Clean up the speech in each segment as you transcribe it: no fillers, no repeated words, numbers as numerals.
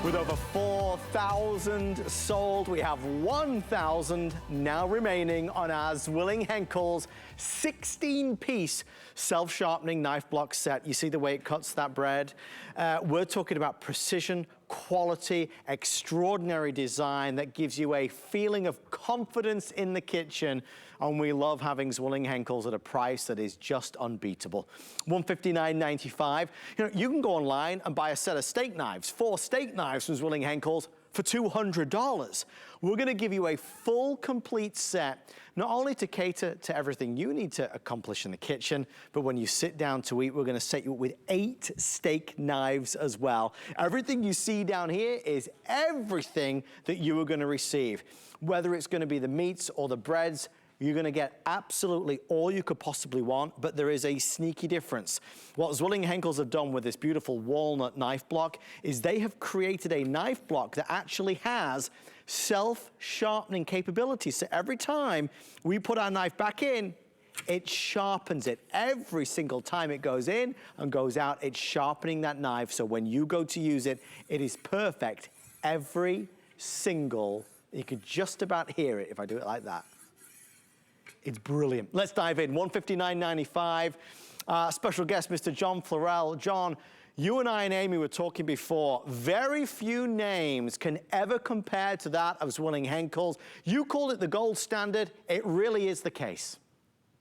With over 4,000 sold, we have 1,000 now remaining on our Zwilling Henckels 16-piece self-sharpening knife block set. You see the way it cuts that bread? We're talking about precision, quality, extraordinary design that gives you a feeling of confidence in the kitchen. And we love having Zwilling Henckels at a price that is just unbeatable. $159.95. You know, you can go online and buy a set of steak knives, 4 steak knives from Zwilling Henckels for $200. We're gonna give you a full, complete set, not only to cater to everything you need to accomplish in the kitchen, but when you sit down to eat, we're gonna set you up with 8 steak knives as well. Everything you see down here is everything that you are gonna receive. Whether it's gonna be the meats or the breads, you're gonna get absolutely all you could possibly want, but there is a sneaky difference. What Zwilling Henckels have done with this beautiful walnut knife block is they have created a knife block that actually has self-sharpening capabilities. So every time we put our knife back in, it sharpens it. Every single time it goes in and goes out, it's sharpening that knife. So when you go to use it, it is perfect every single, you could just about hear it if I do it like that. It's brilliant. Let's dive in. $159.95. Special guest, Mr. John Florell. John, you and I and Amy were talking before. Very few names can ever compare to that of Zwilling Henckels. You called it the gold standard. It really is the case.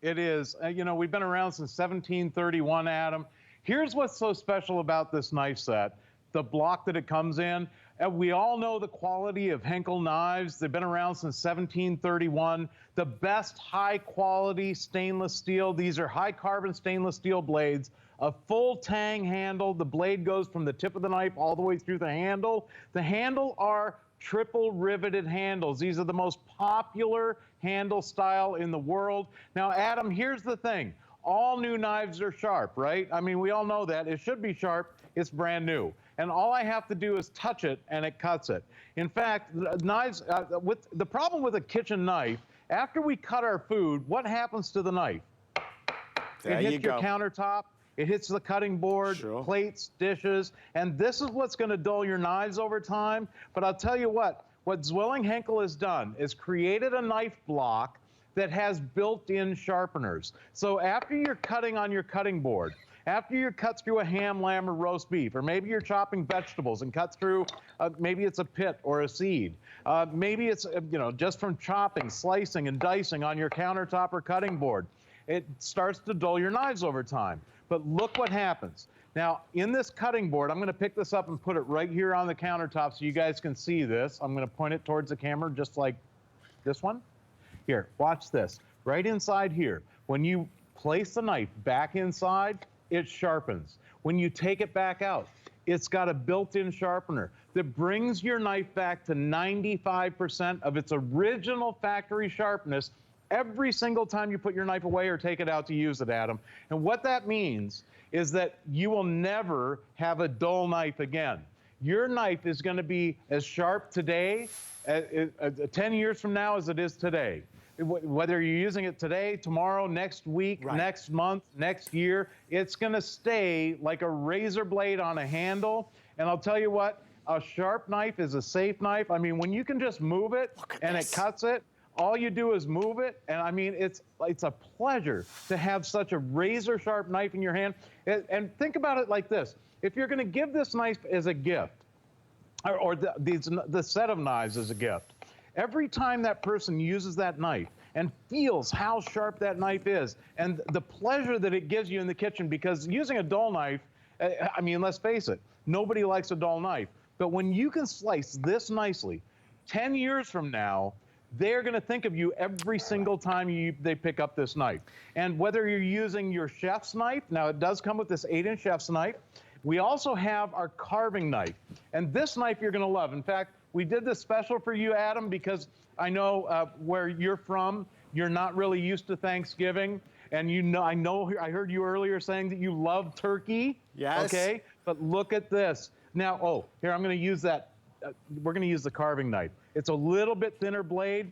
It is. You know, we've been around since 1731, Adam. Here's what's so special about this knife set, the block that it comes in. We all know the quality of Henckels knives. They've been around since 1731. The best high-quality stainless steel. These are high-carbon stainless steel blades. A full tang handle. The blade goes from the tip of the knife all the way through the handle. The handle are triple riveted handles. These are the most popular handle style in the world. Now, Adam, here's the thing. All new knives are sharp, right? I mean, we all know that. It should be sharp. It's brand new. And all I have to do is touch it, and it cuts it. In fact, knives, the problem with a kitchen knife, after we cut our food, what happens to the knife? There it hits your countertop, it hits the cutting board, plates, dishes, and this is what's gonna dull your knives over time. But I'll tell you what Zwilling Henckels has done is created a knife block that has built-in sharpeners. So after you're cutting on your cutting board, after you cut through a ham, lamb, or roast beef, or maybe you're chopping vegetables and cut through, maybe it's a pit or a seed. Maybe it's, you know, just from chopping, slicing, and dicing on your countertop or cutting board. It starts to dull your knives over time. But look what happens. Now, in this cutting board, I'm gonna pick this up and put it right here on the countertop so you guys can see this. I'm gonna point it towards the camera just like this one. Here, watch this. Right inside here, when you place the knife back inside, it sharpens. When you take it back out, it's got a built-in sharpener that brings your knife back to 95% of its original factory sharpness every single time you put your knife away or take it out to use it, Adam. And what that means is that you will never have a dull knife again. Your knife is gonna be as sharp today, 10 years from now as it is today. Whether you're using it today, tomorrow, next week, next month, next year, it's gonna stay like a razor blade on a handle. And I'll tell you what, a sharp knife is a safe knife. I mean, when you can just move it and it cuts it, all you do is move it. And I mean, it's a pleasure to have such a razor sharp knife in your hand. And think about it like this. If you're gonna give this knife as a gift, or the set of knives as a gift, every time that person uses that knife and feels how sharp that knife is and the pleasure that it gives you in the kitchen, because using a dull knife, I mean, let's face it, nobody likes a dull knife. But when you can slice this nicely, 10 years from now, they're gonna think of you every single time they pick up this knife. And whether you're using your chef's knife, now it does come with this 8-inch chef's knife. We also have our carving knife. And this knife you're gonna love. In fact, we did this special for you, Adam, because I know where you're from, you're not really used to Thanksgiving. And you know, I heard you earlier saying that you love turkey. Yes. Okay, but look at this. Now, oh, here, I'm gonna use that, we're gonna use the carving knife. It's a little bit thinner blade.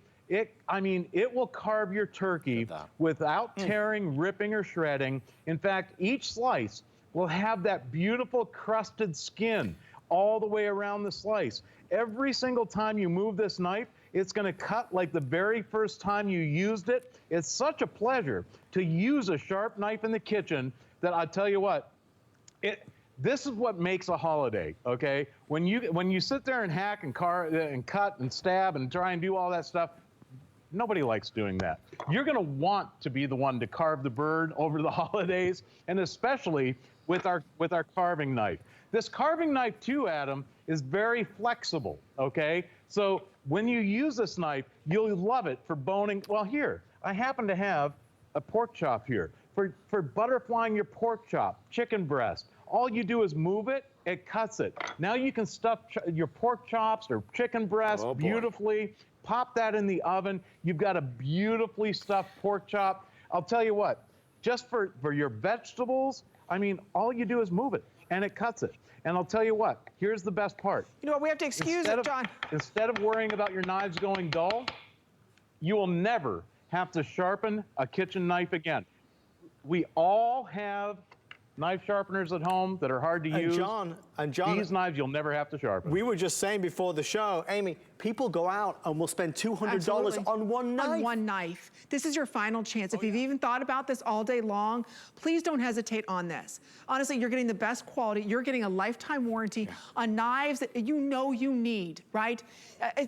I mean, it will carve your turkey without tearing, ripping, or shredding. In fact, each slice will have that beautiful crusted skin all the way around the slice. Every single time you move this knife, it's going to cut like the very first time you used it. It's such a pleasure to use a sharp knife in the kitchen that I tell you what, this is what makes a holiday, okay? When you sit there and hack and cut and stab and try and do all that stuff, nobody likes doing that. You're going to want to be the one to carve the bird over the holidays, and especially with our carving knife. This carving knife too, Adam, is very flexible, okay? So when you use this knife, you'll love it for boning. Well, here, I happen to have a pork chop here. For butterflying your pork chop, chicken breast, all you do is move it, it cuts it. Now you can stuff your pork chops or chicken breast beautifully, pop that in the oven. You've got a beautifully stuffed pork chop. I'll tell you what, just for your vegetables, I mean, all you do is move it, and it cuts it. And I'll tell you what, here's the best part. You know what, we have to excuse it, John. Instead of worrying about your knives going dull, you will never have to sharpen a kitchen knife again. We all have knife sharpeners at home that are hard to use. John, these knives you'll never have to sharpen. We were just saying before the show, Amy, people go out and will spend $200 on one knife. On one knife. This is your final chance. If you've even thought about this all day long, please don't hesitate on this. Honestly, you're getting the best quality. You're getting a lifetime warranty on knives that you know you need, right?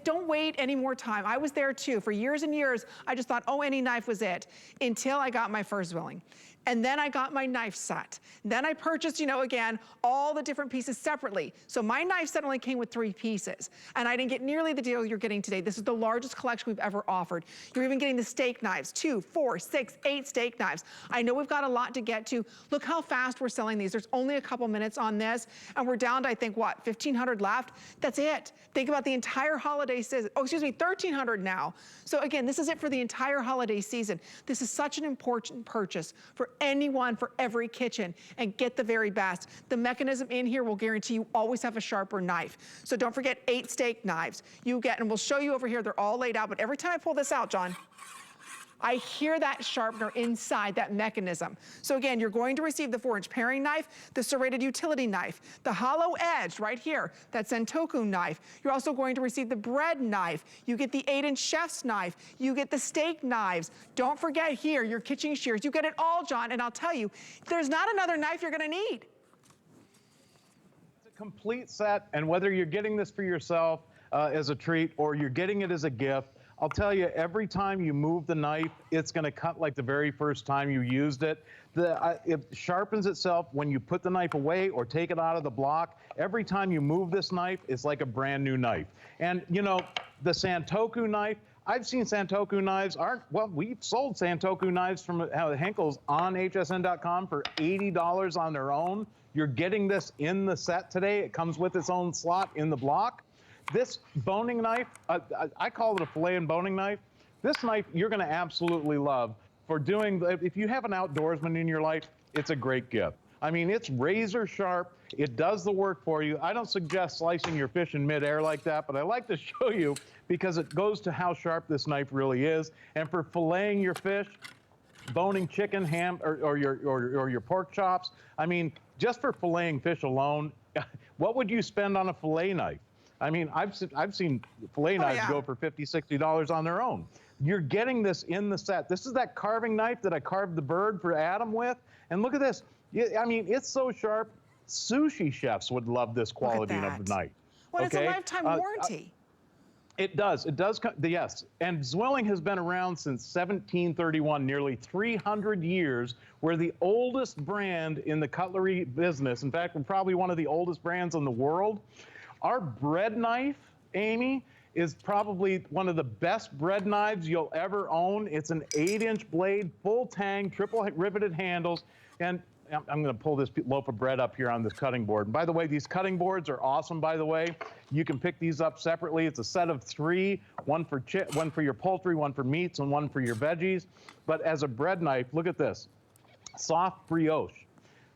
Don't wait any more time. I was there too. For years and years, I just thought, oh, any knife was it, until I got my first Zwilling. And then I got my knife set. Then I purchased, you know, again, all the different pieces separately. So my knife set only came with 3 pieces. And I didn't get nearly the deal you're getting today. This is the largest collection we've ever offered. You're even getting the steak knives, 2, 4, 6, 8 steak knives. I know we've got a lot to get to. Look how fast we're selling these. There's only a couple minutes on this. And we're down to, I think, what, 1,500 left? That's it. Think about the entire holiday season. Oh, excuse me, 1,300 now. So again, this is it for the entire holiday season. This is such an important purchase for anyone, for every kitchen, and get the very best. The mechanism in here will guarantee you always have a sharper knife. So don't forget 8 steak knives. You get, and we'll show you over here, they're all laid out, but every time I pull this out, John, I hear that sharpener inside that mechanism. So again, you're going to receive the 4-inch paring knife, the serrated utility knife, the hollow edge right here, that Santoku knife. You're also going to receive the bread knife. You get the 8-inch chef's knife. You get the steak knives. Don't forget here, your kitchen shears. You get it all, John, and I'll tell you, there's not another knife you're gonna need. It's a complete set, and whether you're getting this for yourself as a treat or you're getting it as a gift, I'll tell you, every time you move the knife, it's going to cut like the very first time you used it. It sharpens itself when you put the knife away or take it out of the block. Every time you move this knife, it's like a brand new knife. And, you know, the Santoku knife, I've seen Santoku knives, we've sold Santoku knives from Henckels on hsn.com for $80 on their own. You're getting this in the set today. It comes with its own slot in the block. This boning knife, I call it a fillet and boning knife. This knife you're going to absolutely love for doing, if you have an outdoorsman in your life, it's a great gift. I mean, it's razor sharp. It does the work for you. I don't suggest slicing your fish in midair like that, but I like to show you because it goes to how sharp this knife really is. And for filleting your fish, boning chicken, ham, or your pork chops, I mean, just for filleting fish alone, what would you spend on a fillet knife? I mean, I've seen fillet knives go for $50, $60 on their own. You're getting this in the set. This is that carving knife that I carved the bird for Adam with. And look at this. I mean, it's so sharp. Sushi chefs would love this quality of knife. Well, okay? It's a lifetime warranty. It does. It does. Yes. And Zwilling has been around since 1731, nearly 300 years. We're the oldest brand in the cutlery business. In fact, we're probably one of the oldest brands in the world. Our bread knife, Amy, is probably one of the best bread knives you'll ever own. It's an 8-inch blade, full tang, triple riveted handles. And I'm going to pull this loaf of bread up here on this cutting board. And by the way, these cutting boards are awesome, by the way. You can pick these up separately. It's a set of 3, one for your poultry, one for meats, and one for your veggies. But as a bread knife, look at this. Soft brioche.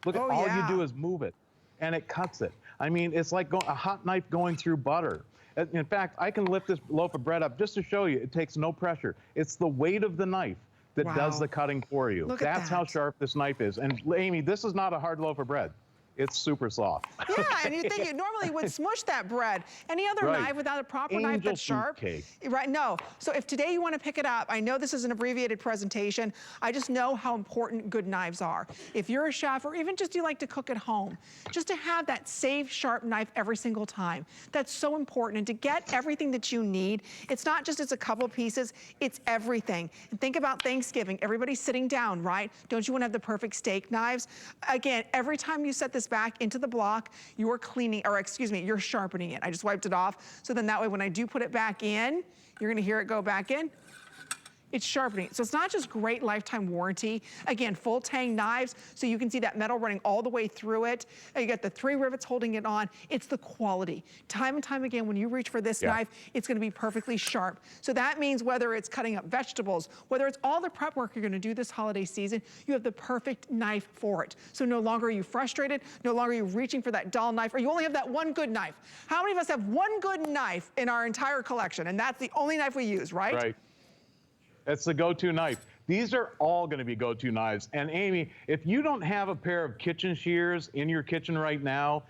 Look at all you do is move it, and it cuts it. I mean, it's like a hot knife going through butter. In fact, I can lift this loaf of bread up just to show you. It takes no pressure. It's the weight of the knife that does the cutting for you. That's how sharp this knife is. And Amy, this is not a hard loaf of bread. it's super soft. Yeah, and you think you normally would smush that bread. Any other knife without a proper knife that's sharp? Cake. Right, no. So if today you want to pick it up, I know this is an abbreviated presentation. I just know how important good knives are. If you're a chef or even just you like to cook at home, just to have that safe, sharp knife every single time, that's so important. And to get everything that you need, it's not just it's a couple pieces, it's everything. And think about Thanksgiving. Everybody's sitting down, right? Don't you want to have the perfect steak knives? Again, every time you set this back into the block, you're cleaning, or excuse me, you're sharpening it. I just wiped it off. So then that way when I do put it back in, you're gonna hear it go back in. It's sharpening. So it's not just great lifetime warranty. Again, full tang knives, so you can see that metal running all the way through it. You got the 3 rivets holding it on. It's the quality. Time and time again, when you reach for this knife, it's gonna be perfectly sharp. So that means whether it's cutting up vegetables, whether it's all the prep work you're gonna do this holiday season, you have the perfect knife for it. So no longer are you frustrated, no longer are you reaching for that dull knife, or you only have that one good knife. How many of us have one good knife in our entire collection, and that's the only knife we use, right? Right. It's the go-to knife. These are all gonna be go-to knives. And Amy, if you don't have a pair of kitchen shears in your kitchen right now,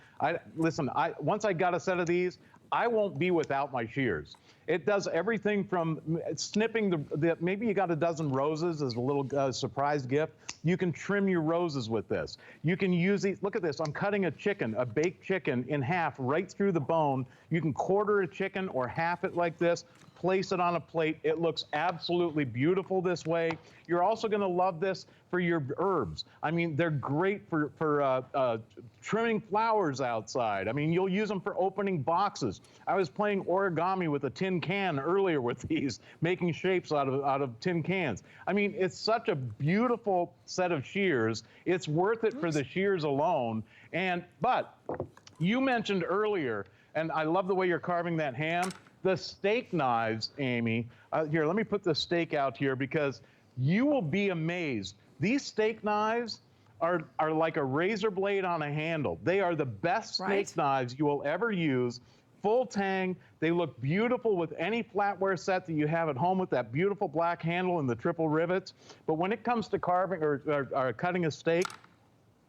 once I got a set of these, I won't be without my shears. It does everything from snipping maybe you got a dozen roses as a little surprise gift. You can trim your roses with this. You can use these, look at this, I'm cutting a baked chicken in half right through the bone. You can quarter a chicken or half it like this, place it on a plate. It looks absolutely beautiful this way. You're also gonna love this for your herbs. I mean, they're great for trimming flowers outside. I mean, you'll use them for opening boxes. I was playing origami with a tin can earlier with these, making shapes out of tin cans. I mean, it's such a beautiful set of shears. It's worth it for the shears alone. But you mentioned earlier, and I love the way you're carving that ham, the steak knives, Amy. Here, let me put the steak out here because you will be amazed. These steak knives are like a razor blade on a handle. They are the best steak knives you will ever use. Full tang, they look beautiful with any flatware set that you have at home with that beautiful black handle and the triple rivets. But when it comes to carving or cutting a steak,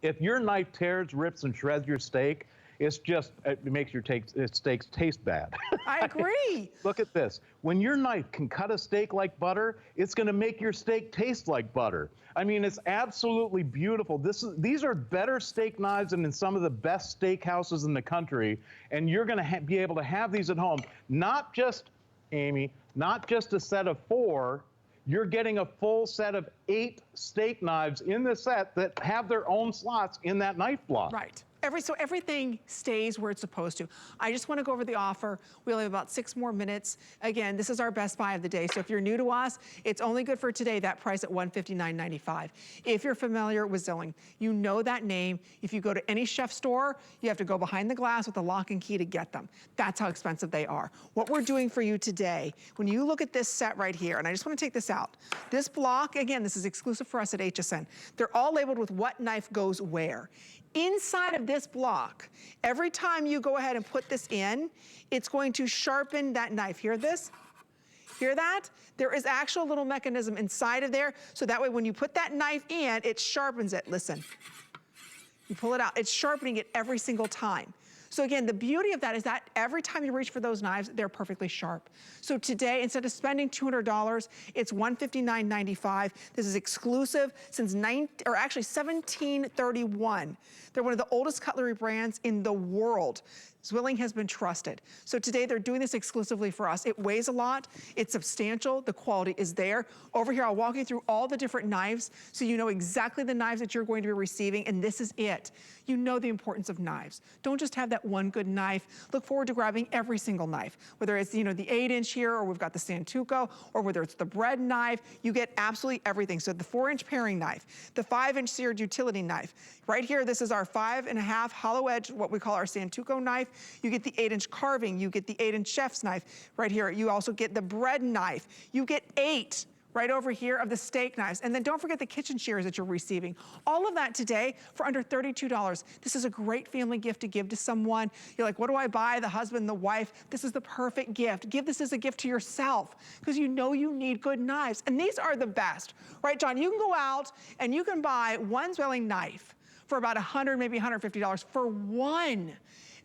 if your knife tears, rips, and shreds your steak, it makes your steaks taste bad. I agree. Look at this. When your knife can cut a steak like butter, it's gonna make your steak taste like butter. I mean, it's absolutely beautiful. These are better steak knives than in some of the best steakhouses in the country, and you're gonna be able to have these at home. Not just, Amy, not just a set of 4, you're getting a full set of 8 steak knives in the set that have their own slots in that knife block. Right. So everything stays where it's supposed to. I just want to go over the offer. We only have about 6 more minutes. Again, this is our best buy of the day. So if you're new to us, it's only good for today, that price at $159.95. If you're familiar with Zwilling, you know that name. If you go to any chef store, you have to go behind the glass with a lock and key to get them. That's how expensive they are. What we're doing for you today, when you look at this set right here, and I just want to take this out. This block, again, this is exclusive for us at HSN. They're all labeled with what knife goes where. Inside of this block, every time you go ahead and put this in, it's going to sharpen that knife. Hear this? Hear that? There is actual little mechanism inside of there, so that way when you put that knife in, it sharpens it. Listen, you pull it out, it's sharpening it every single time. So again, the beauty of that is that every time you reach for those knives, they're perfectly sharp. So today, instead of spending $200, it's $159.95. This is exclusive since 1731. They're one of the oldest cutlery brands in the world. Zwilling has been trusted. So today they're doing this exclusively for us. It weighs a lot, it's substantial, the quality is there. Over here, I'll walk you through all the different knives so you know exactly the knives that you're going to be receiving, and this is it. You know the importance of knives. Don't just have that one good knife. Look forward to grabbing every single knife, whether it's, you know, the 8-inch here, or we've got the Santoku, or whether it's the bread knife, you get absolutely everything. So the 4-inch paring knife, the 5-inch seared utility knife. Right here, this is our 5.5 hollow edge, what we call our Santoku knife. You get the 8-inch carving, you get the 8-inch chef's knife. Right here, you also get the bread knife. You get 8 right over here of the steak knives. And then don't forget the kitchen shears that you're receiving. All of that today for under $32. This is a great family gift to give to someone. You're like, what do I buy? The husband, the wife. This is the perfect gift. Give this as a gift to yourself because you know you need good knives. And these are the best, right, John? You can go out and you can buy one Zwilling knife for about $100, maybe $150 for one.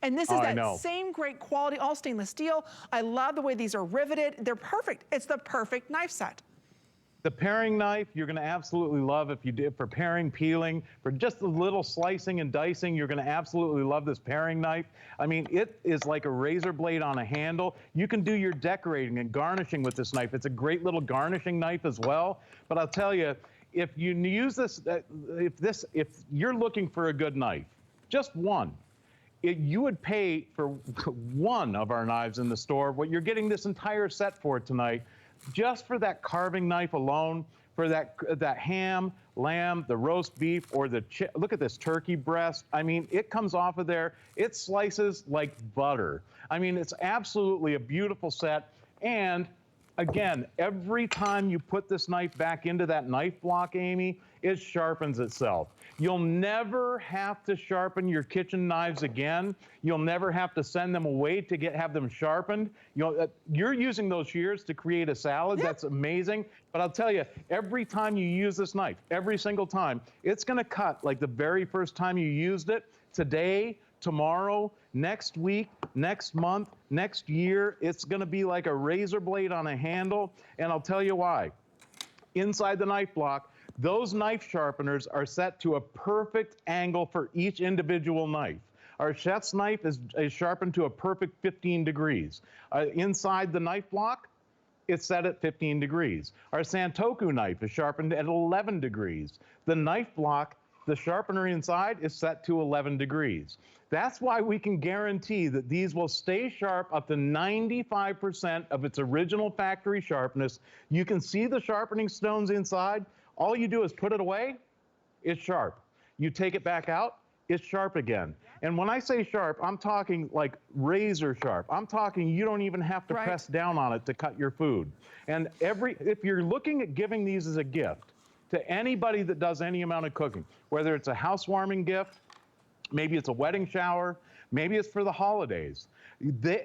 And this is that same great quality, all stainless steel. I love the way these are riveted. They're perfect. It's the perfect knife set. The paring knife, you're gonna absolutely love if you did for paring, peeling, for just a little slicing and dicing, you're gonna absolutely love this paring knife. I mean, it is like a razor blade on a handle. You can do your decorating and garnishing with this knife. It's a great little garnishing knife as well. But I'll tell you, if you use this, if you're looking for a good knife, just one, you would pay for one of our knives in the store what you're getting this entire set for tonight, just for that carving knife alone, for that ham, lamb, the roast beef, or look at this turkey breast. I mean, it comes off of there, it slices like butter. I mean, it's absolutely a beautiful set. And again, every time you put this knife back into that knife block, Amy, it sharpens itself. You'll never have to sharpen your kitchen knives again. You'll never have to send them away to have them sharpened. You're using those shears to create a salad. Yep. That's amazing. But I'll tell you, every time you use this knife, every single time, it's gonna cut like the very first time you used it. Today, tomorrow, next week, next month, next year, it's gonna be like a razor blade on a handle. And I'll tell you why. Inside the knife block, those knife sharpeners are set to a perfect angle for each individual knife. Our chef's knife is sharpened to a perfect 15 degrees. Inside the knife block, it's set at 15 degrees. Our Santoku knife is sharpened at 11 degrees. The knife block, the sharpener inside, is set to 11 degrees. That's why we can guarantee that these will stay sharp up to 95% of its original factory sharpness. You can see the sharpening stones inside. All you do is put it away, it's sharp. You take it back out, it's sharp again. And when I say sharp, I'm talking like razor sharp. I'm talking you don't even have to press down on it to cut your food. And if you're looking at giving these as a gift to anybody that does any amount of cooking, whether it's a housewarming gift, maybe it's a wedding shower, maybe it's for the holidays,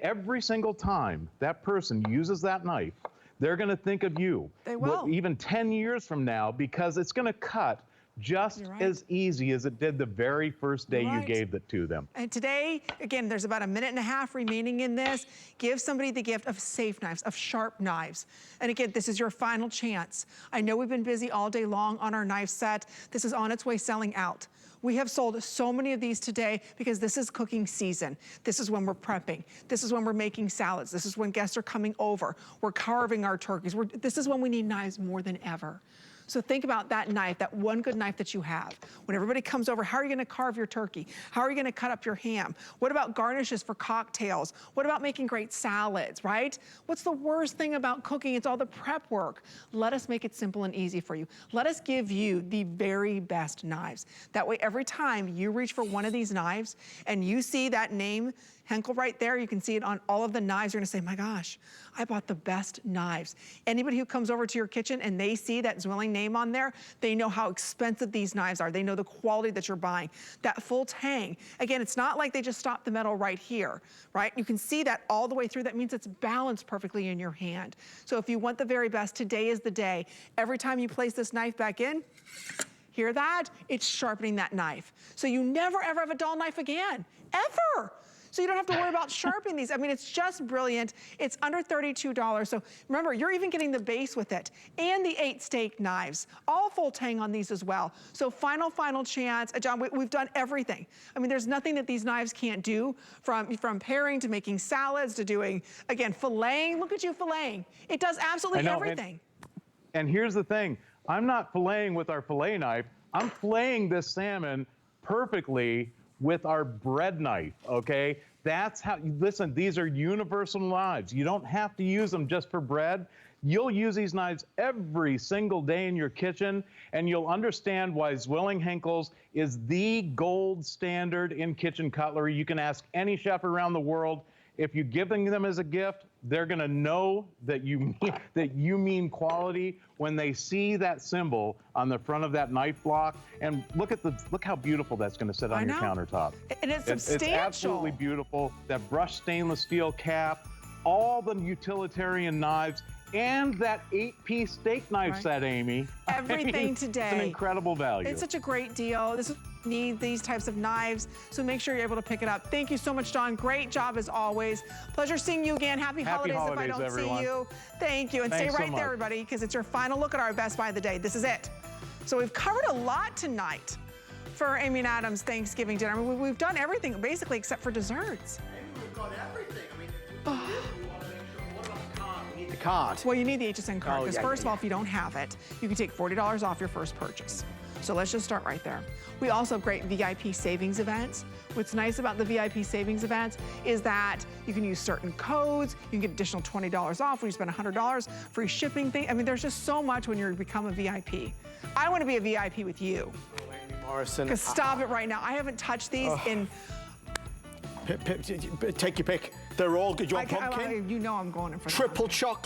every single time that person uses that knife, they're gonna think of you. They will. Even 10 years from now, because it's gonna cut just as easy as it did the very first day you gave it to them. And today, again, there's about a minute and a half remaining in this. Give somebody the gift of safe knives, of sharp knives. And again, this is your final chance. I know we've been busy all day long on our knife set. This is on its way selling out. We have sold so many of these today because this is cooking season. This is when we're prepping. This is when we're making salads. This is when guests are coming over. We're carving our turkeys. This is when we need knives more than ever. So think about that knife, that one good knife that you have. When everybody comes over, how are you gonna carve your turkey? How are you gonna cut up your ham? What about garnishes for cocktails? What about making great salads, right? What's the worst thing about cooking? It's all the prep work. Let us make it simple and easy for you. Let us give you the very best knives. That way, every time you reach for one of these knives and you see that name, Henkel right there, you can see it on all of the knives. You're gonna say, my gosh, I bought the best knives. Anybody who comes over to your kitchen and they see that Zwilling name on there, they know how expensive these knives are. They know the quality that you're buying. That full tang, again, it's not like they just stopped the metal right here, right? You can see that all the way through. That means it's balanced perfectly in your hand. So if you want the very best, today is the day. Every time you place this knife back in, hear that? It's sharpening that knife. So you never ever have a dull knife again, ever. So you don't have to worry about sharpening these. I mean, it's just brilliant. It's under $32. So remember, you're even getting the base with it and the 8 steak knives, all full tang on these as well. So final chance. John, we've done everything. I mean, there's nothing that these knives can't do, from paring to making salads to doing, again, filleting. Look at you filleting. It does absolutely everything. And here's the thing. I'm not filleting with our fillet knife. I'm filleting this salmon perfectly with our bread knife, okay? That's how, listen, these are universal knives. You don't have to use them just for bread. You'll use these knives every single day in your kitchen, and you'll understand why Zwilling Henckels is the gold standard in kitchen cutlery. You can ask any chef around the world. If you're giving them as a gift, they're gonna know that you mean quality when they see that symbol on the front of that knife block. And look how beautiful that's gonna sit on your countertop. And it's substantial. It's absolutely beautiful. That brushed stainless steel cap, all the utilitarian knives, and that 8-piece steak knife set, Amy. Everything today. It's an incredible value. It's such a great deal. This is need these types of knives, so make sure you're able to pick it up. Thank you so much, Don. Great job as always. Pleasure seeing you again. Happy holidays if I don't everyone. see you. Thank you. And Thanks stay right so there, everybody, because it's your final look at our Best Buy of the day. This is it. So we've covered a lot tonight for Amy and Adam's Thanksgiving dinner. I mean, we've done everything basically except for desserts. Amy, we've got everything. I mean, we want to make sure, what about the card? We need the card. Well, you need the HSN card, because first of all, yeah. if you don't have it, you can take $40 off your first purchase. So let's just start right there. We also have great VIP savings events. What's nice about the VIP savings events is that you can use certain codes, you can get additional $20 off when you spend $100, free shipping thing. I mean, there's just so much when you become a VIP. I want to be a VIP with you. Amy Morrison. Because stop it right now. I haven't touched these in... Take your pick. They're all good. You want pumpkin? You know I'm going in for Triple chocolate.